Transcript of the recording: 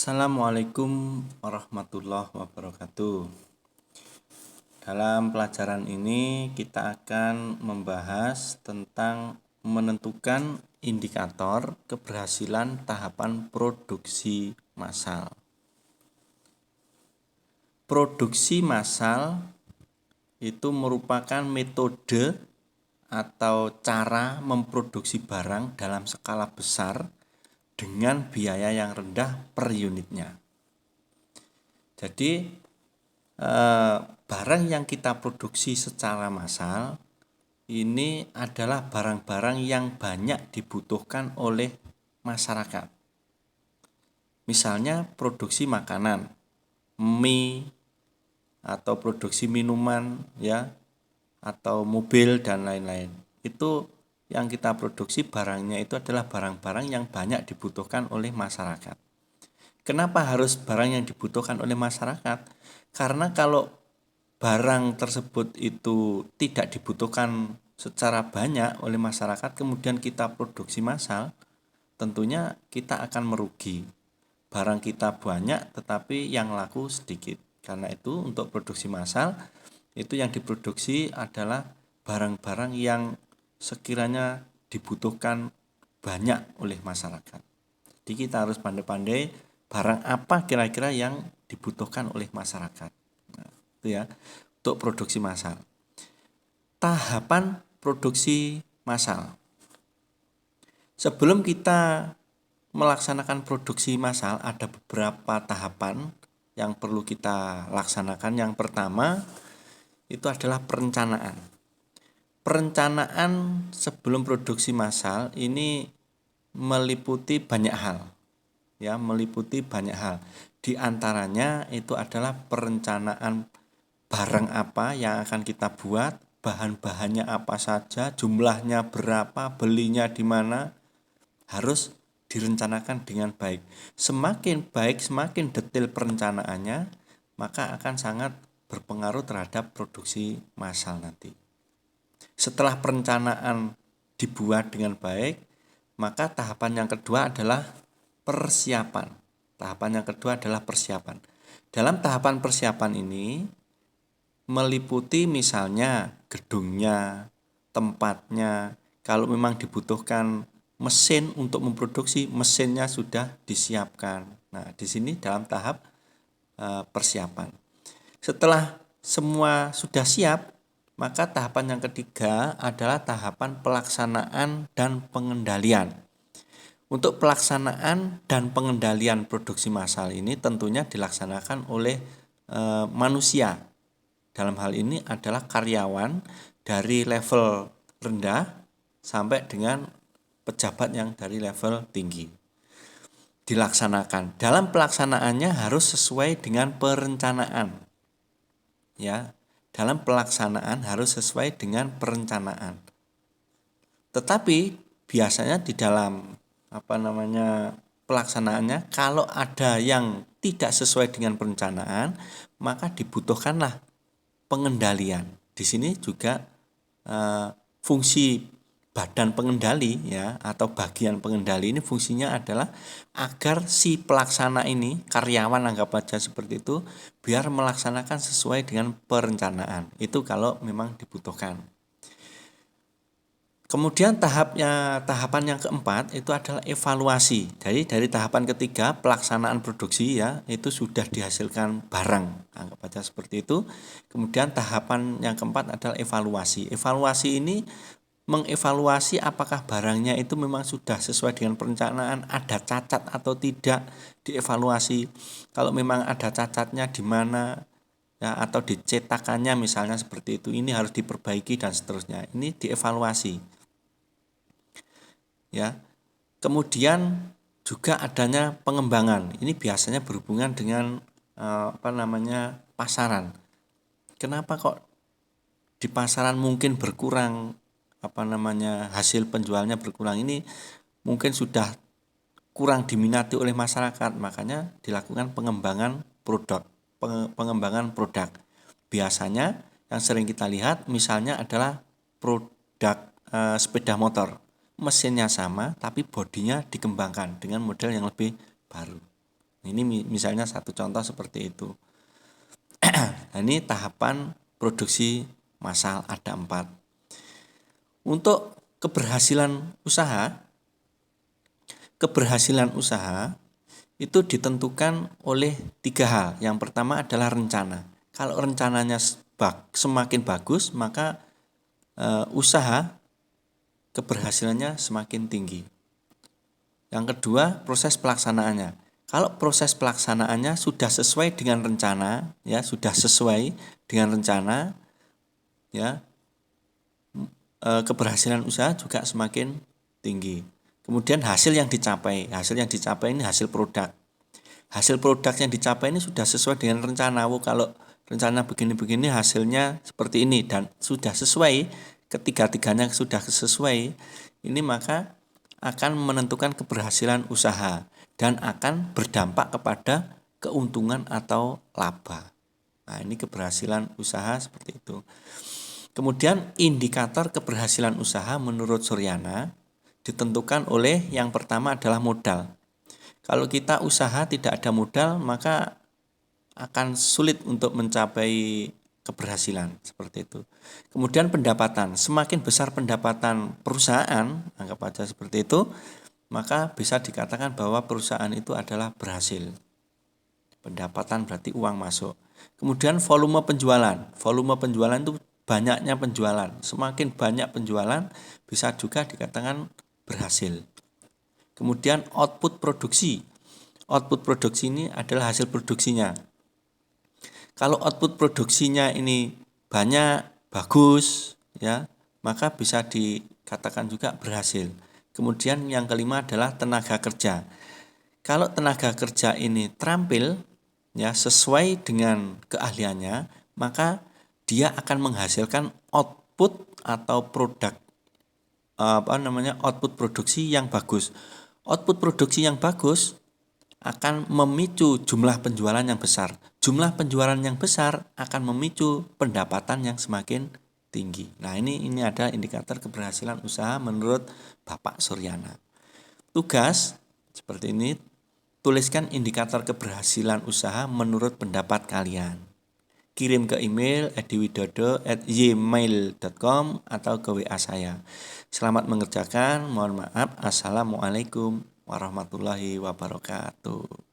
Assalamualaikum warahmatullahi wabarakatuh. Dalam pelajaran ini kita akan membahas tentang menentukan indikator keberhasilan tahapan produksi massal. Produksi massal itu merupakan metode atau cara memproduksi barang dalam skala besar dengan biaya yang rendah per unitnya. Jadi barang yang kita produksi secara massal ini adalah barang-barang yang banyak dibutuhkan oleh masyarakat. Misalnya produksi makanan, mie atau produksi minuman ya, atau mobil dan lain-lain. Itu yang kita produksi barangnya itu adalah barang-barang yang banyak dibutuhkan oleh masyarakat. Kenapa harus barang yang dibutuhkan oleh masyarakat? Karena kalau barang tersebut itu tidak dibutuhkan secara banyak oleh masyarakat, kemudian kita produksi massal, tentunya kita akan merugi. Barang kita banyak tetapi yang laku sedikit. Karena itu untuk produksi massal itu yang diproduksi adalah barang-barang yang sekiranya dibutuhkan banyak oleh masyarakat. Jadi kita harus pandai-pandai barang apa kira-kira yang dibutuhkan oleh masyarakat. Nah, itu ya untuk produksi massal. Tahapan produksi massal. Sebelum kita melaksanakan produksi massal ada beberapa tahapan yang perlu kita laksanakan. Yang pertama itu adalah perencanaan. Perencanaan sebelum produksi massal ini meliputi banyak hal. Ya, meliputi banyak hal. Di antaranya itu adalah perencanaan barang apa yang akan kita buat, bahan-bahannya apa saja, jumlahnya berapa, belinya di mana, harus direncanakan dengan baik. Semakin baik, semakin detail perencanaannya, maka akan sangat berpengaruh terhadap produksi massal nanti. Setelah perencanaan dibuat dengan baik, maka tahapan yang kedua adalah persiapan. Tahapan yang kedua adalah persiapan. Dalam tahapan persiapan ini meliputi misalnya gedungnya, tempatnya. Kalau memang dibutuhkan mesin untuk memproduksi, mesinnya sudah disiapkan. Nah, di sini dalam tahap persiapan. Setelah semua sudah siap, maka tahapan yang ketiga adalah tahapan pelaksanaan dan pengendalian. Untuk pelaksanaan dan pengendalian produksi massal ini tentunya dilaksanakan oleh manusia. Dalam hal ini adalah karyawan dari level rendah sampai dengan pejabat yang dari level tinggi. Dilaksanakan. Dalam pelaksanaannya harus sesuai dengan perencanaan. Ya, dalam pelaksanaan harus sesuai dengan perencanaan. Tetapi biasanya di dalam pelaksanaannya kalau ada yang tidak sesuai dengan perencanaan, maka dibutuhkanlah pengendalian. Di sini juga fungsi badan pengendali ya atau bagian pengendali ini fungsinya adalah agar si pelaksana ini, karyawan anggap aja seperti itu, biar melaksanakan sesuai dengan perencanaan. Itu kalau memang dibutuhkan. Kemudian tahapan yang keempat itu adalah evaluasi. Jadi dari tahapan ketiga pelaksanaan produksi ya itu sudah dihasilkan barang, anggap aja seperti itu. Kemudian tahapan yang keempat adalah evaluasi. Evaluasi ini mengevaluasi apakah barangnya itu memang sudah sesuai dengan perencanaan, ada cacat atau tidak, dievaluasi. Kalau memang ada cacatnya di mana ya atau dicetakannya misalnya seperti itu, ini harus diperbaiki dan seterusnya. Ini dievaluasi. Ya. Kemudian juga adanya pengembangan. Ini biasanya berhubungan dengan pasaran. Kenapa kok di pasaran mungkin berkurang hasil penjualnya berkurang? Ini mungkin sudah kurang diminati oleh masyarakat, makanya dilakukan pengembangan produk. Biasanya yang sering kita lihat misalnya adalah produk sepeda motor. Mesinnya sama tapi bodinya dikembangkan dengan model yang lebih baru. Ini misalnya satu contoh seperti itu. Nah, ini tahapan produksi massal ada 4. Untuk keberhasilan usaha itu ditentukan oleh 3 hal. Yang pertama adalah rencana. Kalau rencananya semakin bagus, maka usaha keberhasilannya semakin tinggi. Yang kedua, proses pelaksanaannya. Kalau proses pelaksanaannya sudah sesuai dengan rencana, ya, ya, keberhasilan usaha juga semakin tinggi. Kemudian hasil yang dicapai ini hasil produk. Hasil produk yang dicapai ini sudah sesuai dengan rencana. Kalau rencana begini-begini hasilnya seperti ini dan sudah sesuai, ketiga-tiganya sudah sesuai, ini maka akan menentukan keberhasilan usaha dan akan berdampak kepada keuntungan atau laba. Nah, ini keberhasilan usaha seperti itu. Kemudian indikator keberhasilan usaha menurut Suryana ditentukan oleh yang pertama adalah modal. Kalau kita usaha tidak ada modal, maka akan sulit untuk mencapai keberhasilan seperti itu. Kemudian pendapatan, semakin besar pendapatan perusahaan, anggap aja seperti itu, maka bisa dikatakan bahwa perusahaan itu adalah berhasil. Pendapatan berarti uang masuk. Kemudian volume penjualan itu banyaknya penjualan. Semakin banyak penjualan bisa juga dikatakan berhasil. Kemudian output produksi ini adalah hasil produksinya. Kalau output produksinya ini banyak, bagus, ya, maka bisa dikatakan juga berhasil. Kemudian yang kelima adalah tenaga kerja. Kalau tenaga kerja ini terampil, ya, sesuai dengan keahliannya, maka dia akan menghasilkan output atau produk output produksi yang bagus. Output produksi yang bagus akan memicu jumlah penjualan yang besar. Jumlah penjualan yang besar akan memicu pendapatan yang semakin tinggi. Nah, ini adalah indikator keberhasilan usaha menurut Bapak Suryana. Tugas seperti ini, tuliskan indikator keberhasilan usaha menurut pendapat kalian. Kirim ke email ediwidodo@gmail.com atau ke WA saya. Selamat mengerjakan. Mohon maaf. Assalamualaikum warahmatullahi wabarakatuh.